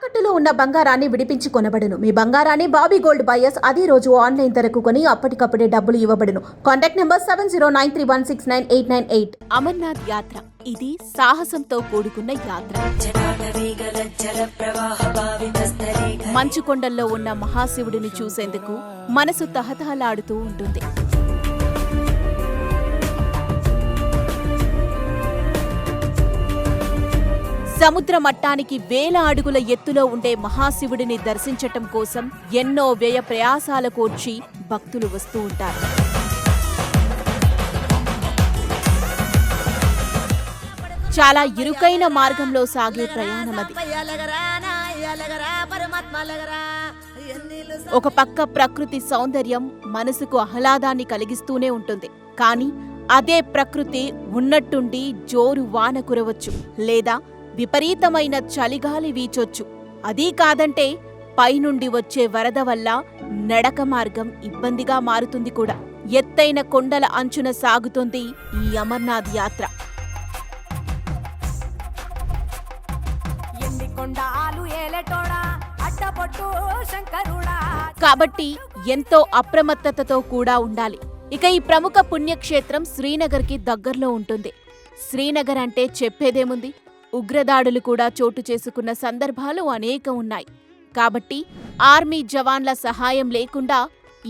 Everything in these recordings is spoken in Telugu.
తాకట్టులో ఉన్న బంగారాన్ని విడిపించి కొనబడును. మీ బంగారాన్ని బాబీ గోల్డ్ బయర్స్ అదే రోజు ఆన్లైన్ ధరకు కొని అప్పటికప్పుడే డబ్బులు ఇవ్వబడును. Contact number 7093169898. అమర్నాథ్ యాత్ర ఇది సాహసంతో కూడుకున్న యాత్ర. మంచు కొండల్లో ఉన్న మహాశివుడిని చూసేందుకు మనసు తహతహలాడుతూ ఉంటుంది. సముద్ర మట్టానికి వేల అడుగుల ఎత్తులో ఉండే మహాశివుడిని దర్శించటం కోసం ఎన్నో వ్యయ ప్రయాసాల కోర్చి భక్తులు వస్తూ ఉంటారు. చాలా ఇరుకైన మార్గంలో సాగే ప్రయాణమది. ఒక పక్క ప్రకృతి సౌందర్యం మనసుకు ఆహ్లాదాన్ని కలిగిస్తూనే ఉంటుంది. కానీ అదే ప్రకృతి ఉన్నట్టుండి జోరు వాన కురవచ్చు, లేదా విపరీతమైన చలిగాలి వీచొచ్చు. అదీ కాదంటే పైనుండి వచ్చే వరద వల్ల నడక మార్గం ఇబ్బందిగా మారుతుంది కూడా. ఎత్తైన కొండల అంచున సాగుతుంది ఈ అమర్నాథ్ యాత్ర. కాబట్టి ఎంతో అప్రమత్తతతో కూడా ఉండాలి. ఇక ఈ ప్రముఖ పుణ్యక్షేత్రం శ్రీనగర్కి దగ్గర్లో ఉంటుంది. శ్రీనగర్ అంటే చెప్పేదేముంది, ఉగ్రదాడులు కూడా చోటు చేసుకున్న సందర్భాలు అనేకం ఉన్నాయి. కాబట్టి ఆర్మీ జవాన్ల సహాయం లేకుండా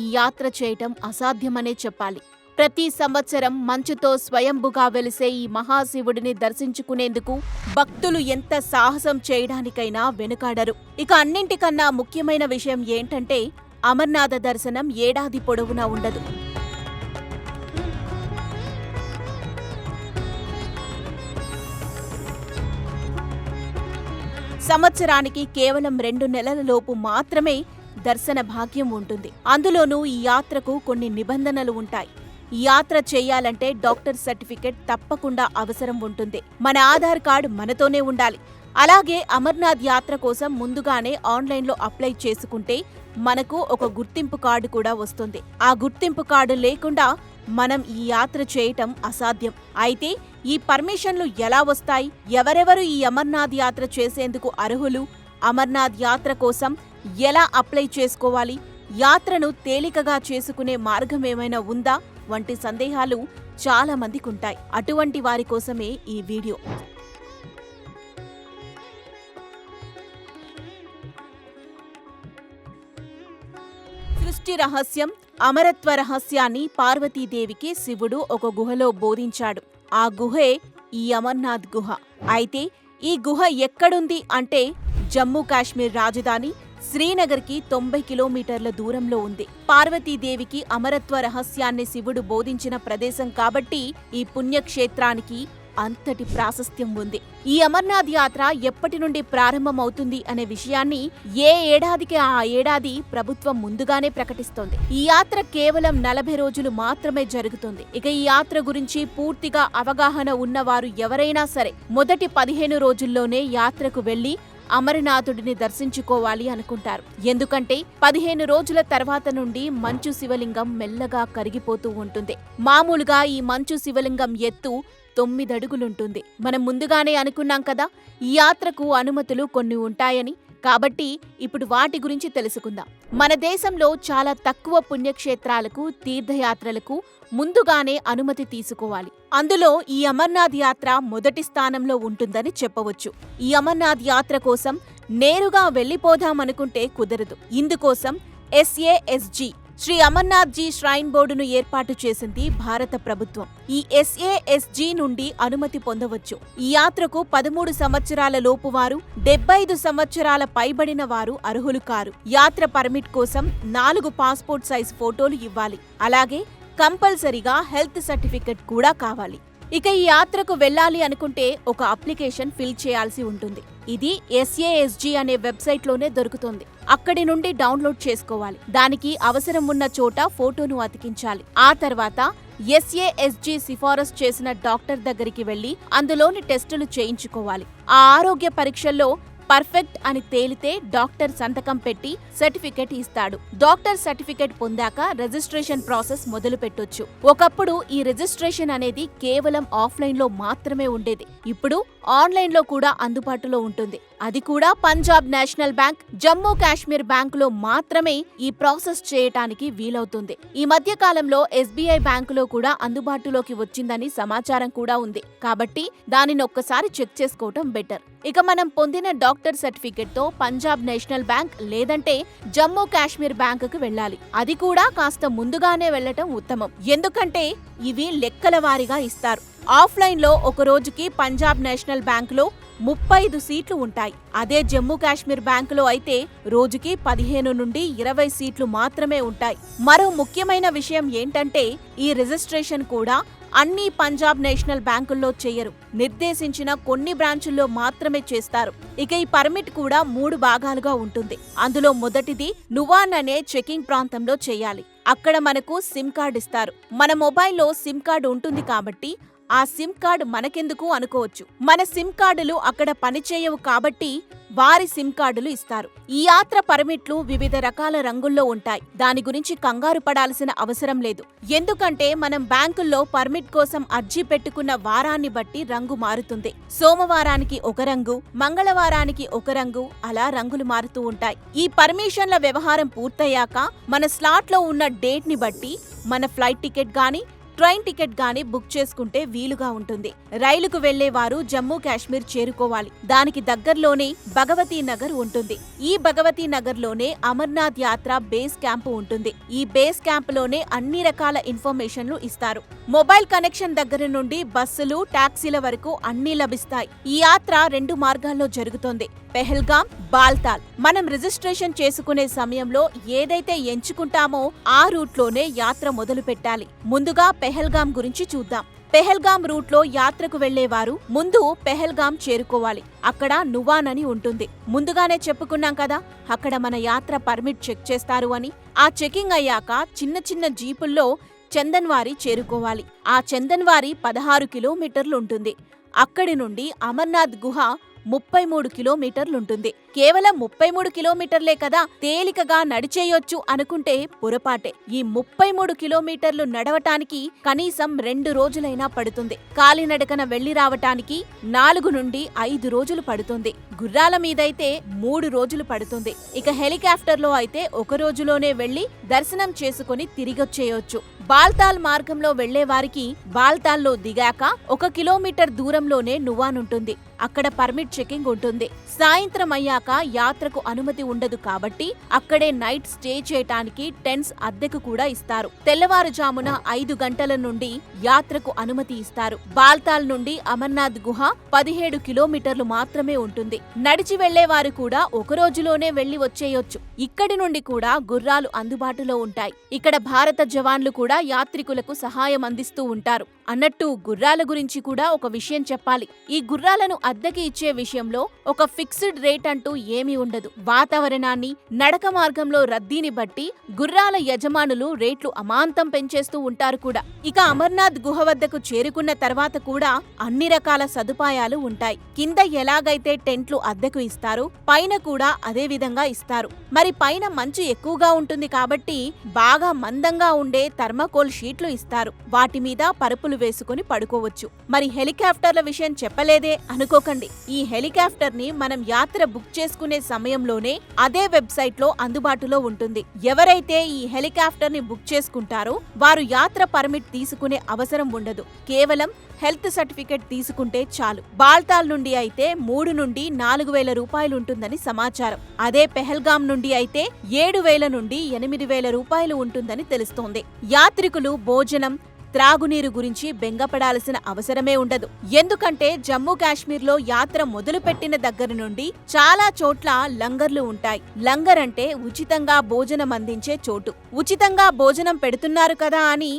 ఈ యాత్ర చేయటం అసాధ్యమనే చెప్పాలి. ప్రతి సంవత్సరం మంచుతో స్వయంభుగా వెలిసే ఈ మహాశివుడిని దర్శించుకునేందుకు భక్తులు ఎంత సాహసం చేయడానికైనా వెనుకాడరు. ఇక అన్నింటికన్నా ముఖ్యమైన విషయం ఏంటంటే అమర్నాథ దర్శనం ఏడాది పొడవునా ఉండదు. సంవత్సరానికి కేవలం 2 నెలల లోపు మాత్రమే దర్శన భాగ్యం ఉంటుంది. అందులోనూ ఈ యాత్రకు కొన్ని నిబంధనలు ఉంటాయి. ఈ యాత్ర చేయాలంటే డాక్టర్ సర్టిఫికెట్ తప్పకుండా అవసరం ఉంటుంది. మన ఆధార్ కార్డు మనతోనే ఉండాలి. అలాగే అమర్నాథ్ యాత్ర కోసం ముందుగానే ఆన్లైన్లో అప్లై చేసుకుంటే మనకు ఒక గుర్తింపు కార్డు కూడా వస్తుంది. ఆ గుర్తింపు కార్డు లేకుండా మనం ఈ యాత్ర చేయటం అసాధ్యం. అయితే ఈ పర్మిషన్లు ఎలా వస్తాయి? ఎవరెవరు ఈ అమర్నాథ్ యాత్ర చేసేందుకు అర్హులు? అమర్నాథ్ యాత్ర కోసం ఎలా అప్లై చేసుకోవాలి? యాత్రను తేలికగా చేసుకునే మార్గం ఏమైనా ఉందా? వంటి సందేహాలు చాలా మందికుంటాయి. అటువంటి వారి కోసమే ఈ వీడియో. సృష్టి రహస్యం, అమరత్వ రహస్యాన్ని పార్వతీదేవికి శివుడు ఒక గుహలో బోధించాడు. ఆ గుహే ఈ అమర్నాథ్ గుహ. అయితే ఈ గుహ ఎక్కడుంది అంటే జమ్మూ కాశ్మీర్ రాజధాని శ్రీనగర్కి 90 కిలోమీటర్ల దూరంలో ఉంది. పార్వతీదేవికి అమరత్వ రహస్యాన్ని శివుడు బోధించిన ప్రదేశం కాబట్టి ఈ పుణ్యక్షేత్రానికి అంతటి ప్రాశస్త్యం ఉంది. ఈ అమర్నాథ్ యాత్ర ఎప్పటి నుండి ప్రారంభమవుతుంది అనే విషయాన్ని ఏ ఏడాదికి ఆ ఏడాది ప్రభుత్వం ముందుగానే ప్రకటిస్తోంది. ఈ యాత్ర కేవలం 40 రోజులు మాత్రమే జరుగుతుంది. ఇక ఈ యాత్ర గురించి పూర్తిగా అవగాహన ఉన్నవారు ఎవరైనా సరే మొదటి 15 రోజుల్లోనే యాత్రకు వెళ్లి అమరనాథుడిని దర్శించుకోవాలి అనుకుంటారు. ఎందుకంటే 15 రోజుల తర్వాత నుండి మంచు శివలింగం మెల్లగా కరిగిపోతూ ఉంటుంది. మామూలుగా ఈ మంచు శివలింగం ఎత్తు 9 అడుగులుంటుంది. మనం ముందుగానే అనుకున్నాం కదా, ఈ యాత్రకు అనుమతులు కొన్ని ఉంటాయని. కాబట్టి ఇప్పుడు వాటి గురించి తెలుసుకుందాం. మన దేశంలో చాలా తక్కువ పుణ్యక్షేత్రాలకు, తీర్థయాత్రలకు ముందుగానే అనుమతి తీసుకోవాలి. అందులో ఈ అమర్నాథ్ యాత్ర మొదటి స్థానంలో ఉంటుందని చెప్పవచ్చు. ఈ అమర్నాథ్ యాత్ర కోసం నేరుగా వెళ్లిపోదామనుకుంటే కుదరదు. ఇందుకోసం SASG Shri Amarnath G shrine బోర్డును ఏర్పాటు చేసింది భారత ప్రభుత్వం. ఈ SASG నుండి అనుమతి పొందవచ్చు. ఈ యాత్రకు 13 సంవత్సరాల లోపు వారు, 75 సంవత్సరాల పైబడిన వారు అర్హులు కారు. యాత్ర పర్మిట్ కోసం 4 పాస్పోర్ట్ సైజ్ ఫోటోలు ఇవ్వాలి. అలాగే కంపల్సరీగా హెల్త్ సర్టిఫికెట్ కూడా కావాలి. ఇక ఈ యాత్రకు వెళ్లాలి అనుకుంటే ఒక అప్లికేషన్ ఫిల్ చేయాల్సి ఉంటుంది. ఇది SASG అనే వెబ్సైట్లోనే దొరుకుతుంది. అక్కడి నుండి డౌన్లోడ్ చేసుకోవాలి. దానికి అవసరం ఉన్న చోట ఫోటోను అతికించాలి. ఆ తర్వాత SASG సిఫారసు చేసిన డాక్టర్ దగ్గరికి వెళ్లి అందులోని టెస్టులు చేయించుకోవాలి. ఆ ఆరోగ్య పరీక్షల్లో పర్ఫెక్ట్ అని తేలితే డాక్టర్ సంతకం పెట్టి సర్టిఫికెట్ ఇస్తాడు. డాక్టర్ సర్టిఫికెట్ పొందాక రిజిస్ట్రేషన్ ప్రాసెస్ మొదలు పెట్టొచ్చు. ఒకప్పుడు ఈ రిజిస్ట్రేషన్ అనేది కేవలం ఆఫ్లైన్లో మాత్రమే ఉండేది. ఇప్పుడు ఆన్లైన్లో కూడా అందుబాటులో ఉంటుంది. అది కూడా పంజాబ్ నేషనల్ బ్యాంక్, జమ్మూ కాశ్మీర్ బ్యాంకులో మాత్రమే ఈ ప్రాసెస్ చేయటానికి వీలవుతుంది. ఈ మధ్య కాలంలో SBI బ్యాంకులో కూడా అందుబాటులోకి వచ్చిందని సమాచారం కూడా ఉంది. కాబట్టి దానిని ఒక్కసారి చెక్ చేసుకోవటం బెటర్. ఇక మనం పొందిన డాక్టర్ సర్టిఫికెట్ తో పంజాబ్ నేషనల్ బ్యాంక్ లేదంటే జమ్మూ కాశ్మీర్ బ్యాంకుకు వెళ్ళాలి. అది కూడా కాస్త ముందుగానే వెళ్లటం ఉత్తమం. ఎందుకంటే ఇవి లెక్కల వారీగా ఇస్తారు. ఆఫ్లైన్ లో ఒక రోజుకి పంజాబ్ నేషనల్ బ్యాంకులో 35 సీట్లు ఉంటాయి. అదే జమ్మూ కాశ్మీర్ బ్యాంకులో అయితే రోజుకి 15 నుండి 20 సీట్లు మాత్రమే ఉంటాయి. మరో ముఖ్యమైన విషయం ఏంటంటే ఈ రిజిస్ట్రేషన్ కూడా అన్ని పంజాబ్ నేషనల్ బ్యాంకుల్లో చేయరు. నిర్దేశించిన కొన్ని బ్రాంచుల్లో మాత్రమే చేస్తారు. ఇక ఈ పర్మిట్ కూడా 3 భాగాలుగా ఉంటుంది. అందులో మొదటిది నువాన్ అనే చెకింగ్ ప్రాంతంలో చేయాలి. అక్కడ మనకు సిమ్ కార్డ్ ఇస్తారు. మన మొబైల్లో సిమ్ కార్డు ఉంటుంది కాబట్టి ఆ సిమ్ కార్డు మనకెందుకు అనుకోవచ్చు. మన సిమ్ కార్డులు అక్కడ పనిచేయవు కాబట్టి వారి సిమ్ కార్డులు ఇస్తారు. ఈ యాత్ర పర్మిట్లు వివిధ రకాల రంగుల్లో ఉంటాయి. దాని గురించి కంగారు పడాల్సిన అవసరం లేదు. ఎందుకంటే మనం బ్యాంకుల్లో పర్మిట్ కోసం అర్జీ పెట్టుకున్న వారాన్ని బట్టి రంగు మారుతుంది. సోమవారానికి ఒక రంగు, మంగళవారానికి ఒక రంగు, అలా రంగులు మారుతూ ఉంటాయి. ఈ పర్మిషన్ల వ్యవహారం పూర్తయ్యాక మన స్లాట్లో ఉన్న డేట్ ని బట్టి మన ఫ్లైట్ టికెట్ గానీ ట్రైన్ టికెట్ గానీ బుక్ చేసుకుంటే వీలుగా ఉంటుంది. రైలుకు వెళ్లేవారు జమ్మూ కాశ్మీర్ చేరుకోవాలి. దానికి దగ్గర్లోనే భగవతీ నగర్ ఉంటుంది. ఈ భగవతీ నగర్ లోనే అమర్నాథ్ యాత్ర బేస్ క్యాంపు ఉంటుంది. ఈ బేస్ క్యాంప్ లోనే అన్ని రకాల ఇన్ఫర్మేషన్లు ఇస్తారు. మొబైల్ కనెక్షన్ దగ్గర నుండి బస్సులు, టాక్సీల వరకు అన్నీ లభిస్తాయి. ఈ యాత్ర 2 మార్గాల్లో జరుగుతుంది. పెహల్గాం, బాల్తాల్. మనం రిజిస్ట్రేషన్ చేసుకునే సమయంలో ఏదైతే ఎంచుకుంటామో ఆ రూట్లోనే యాత్ర మొదలు పెట్టాలి. ముందుగా పెహల్గాం గురించి చూద్దాం. పెహల్గాం రూట్లో యాత్రకు వెళ్లేవారు ముందు పెహల్గాం చేరుకోవాలి. అక్కడ నువాన్ అని ఉంటుంది. ముందుగానే చెప్పుకున్నాం కదా, అక్కడ మన యాత్ర పర్మిట్ చెక్ చేస్తారు అని. ఆ చెకింగ్ అయ్యాక చిన్న చిన్న జీపుల్లో చందన్వారి చేరుకోవాలి. ఆ చందన్వారి 16 కిలోమీటర్లుంటుంది. అక్కడి నుండి అమర్నాథ్ గుహ 33 కిలోమీటర్లుంటుంది. కేవలం 33 కిలోమీటర్లే కదా, తేలికగా నడిచేయొచ్చు అనుకుంటే పొరపాటే. ఈ 33 కిలోమీటర్లు నడవటానికి కనీసం 2 రోజులైనా పడుతుంది. కాలినడకన వెళ్లి రావటానికి 4 నుండి 5 రోజులు పడుతుంది. గుర్రాల మీదైతే 3 రోజులు పడుతుంది. ఇక హెలికాప్టర్లో అయితే 1 రోజులోనే వెళ్లి దర్శనం చేసుకుని తిరిగొచ్చేయొచ్చు. బాల్తాల్ మార్గంలో వెళ్లేవారికి బాల్తాల్లో దిగాక 1 కిలోమీటర్ దూరంలోనే నువాన్ ఉంటుంది. అక్కడ పర్మిట్ చెకింగ్ ఉంటుంది. సాయంత్రం అయ్యాక యాత్రకు అనుమతి ఉండదు కాబట్టి అక్కడే నైట్ స్టే చేయటానికి టెంట్స్ అద్దెకు కూడా ఇస్తారు. తెల్లవారుజామున 5 గంటల నుండి యాత్రకు అనుమతి ఇస్తారు. బాల్తాల్ నుండి అమర్నాథ్ గుహ 17 కిలోమీటర్లు మాత్రమే ఉంటుంది. నడిచి వెళ్లేవారు కూడా 1 రోజులోనే వెళ్లి వచ్చేయొచ్చు. ఇక్కడి నుండి కూడా గుర్రాలు అందుబాటులో ఉంటాయి. ఇక్కడ భారత జవాన్లు కూడా యాత్రికులకు సహాయం అందిస్తూ ఉంటారు. అన్నట్టు గుర్రాల గురించి కూడా ఒక విషయం చెప్పాలి. ఈ గుర్రాలను అద్దెకి ఇచ్చే విషయంలో ఒక ఫిక్స్డ్ రేట్ అంటూ ఏమీ ఉండదు. వాతావరణాన్ని, నడక మార్గంలో రద్దీని బట్టి గుర్రాల యజమానులు రేట్లు అమాంతం పెంచేస్తూ ఉంటారు కూడా. ఇక అమర్నాథ్ గుహ వద్దకు చేరుకున్న తర్వాత కూడా అన్ని రకాల సదుపాయాలు ఉంటాయి. కింద ఎలాగైతే టెంట్లు అద్దెకు ఇస్తారు, పైన కూడా అదే విధంగా ఇస్తారు. మరి పైన మంచు ఎక్కువగా ఉంటుంది కాబట్టి బాగా మందంగా ఉండే థర్మాకోల్ షీట్లు ఇస్తారు. వాటి మీద పరుపులు వేసుకుని పడుకోవచ్చు. మరి హెలికాప్టర్ల విషయం చెప్పలేదే అనుకోకండి. ఈ హెలికాప్టర్ ని మనం యాత్ర బుక్ చేసుకునే సమయంలోనే అదే వెబ్సైట్ లో అందుబాటులో ఉంటుంది. ఎవరైతే ఈ హెలికాప్టర్ ని బుక్ చేసుకుంటారో వారు యాత్ర పర్మిట్ తీసుకునే అవసరం ఉండదు. కేవలం హెల్త్ సర్టిఫికెట్ తీసుకుంటే చాలు. బాల్తాల్ నుండి అయితే 3 నుండి 4,000 రూపాయలుంటుందని సమాచారం. అదే పెహల్గాం నుండి అయితే 7,000 నుండి 8,000 రూపాయలు ఉంటుందని తెలుస్తోంది. యాత్రికులు భోజనం, త్రాగునీరు గురించి బెంగపడాల్సిన అవసరమే ఉండదు. ఎందుకంటే జమ్మూ కాశ్మీర్లో యాత్ర మొదలుపెట్టిన దగ్గర నుండి చాలా చోట్ల లంగర్లు ఉంటాయి. లంగర్ అంటే ఉచితంగా భోజనం అందించే చోటు. ఉచితంగా భోజనం పెడుతున్నారు కదా అని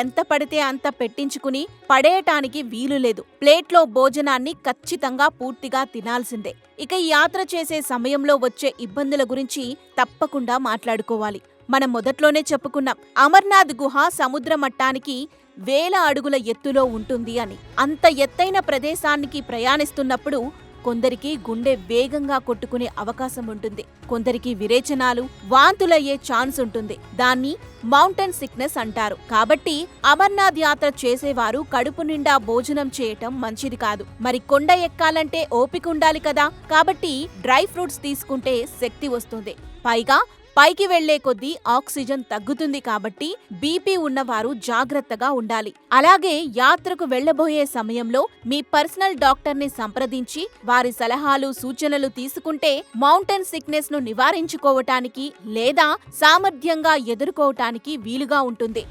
ఎంత పడితే అంత పెట్టించుకుని పడేయటానికి వీలులేదు. ప్లేట్లో భోజనాన్ని ఖచ్చితంగా పూర్తిగా తినాల్సిందే. ఇక ఈ యాత్ర చేసే సమయంలో వచ్చే ఇబ్బందుల గురించి తప్పకుండా మాట్లాడుకోవాలి. మనం మొదట్లోనే చెప్పుకున్నాం, అమర్నాథ్ గుహ సముద్ర మట్టానికి 1000 అడుగుల ఎత్తులో ఉంటుంది అని. అంత ఎత్తైన ప్రదేశానికి ప్రయాణిస్తున్నప్పుడు కొందరికి గుండె వేగంగా కొట్టుకునే అవకాశం ఉంటుంది. కొందరికి విరేచనాలు, వాంతులయ్యే ఛాన్స్ ఉంటుంది. దాన్ని మౌంటైన్ సిక్నెస్ అంటారు. కాబట్టి అమర్నాథ్ యాత్ర చేసేవారు కడుపు నిండా భోజనం చేయటం మంచిది కాదు. మరి కొండ ఎక్కాలంటే ఓపిక ఉండాలి కదా. కాబట్టి డ్రై ఫ్రూట్స్ తీసుకుంటే శక్తి వస్తుంది. పైగా పైకి వెళ్లే కొద్దీ ఆక్సిజన్ తగ్గుతుంది. కాబట్టి బీపీ ఉన్నవారు జాగ్రత్తగా ఉండాలి. అలాగే యాత్రకు వెళ్లబోయే సమయంలో మీ పర్సనల్ డాక్టర్ని సంప్రదించి వారి సలహాలు, సూచనలు తీసుకుంటే మౌంటైన్ సిక్నెస్ ను నివారించుకోవటానికి లేదా సామర్థ్యంగా ఎదుర్కోవటానికి వీలుగా ఉంటుంది.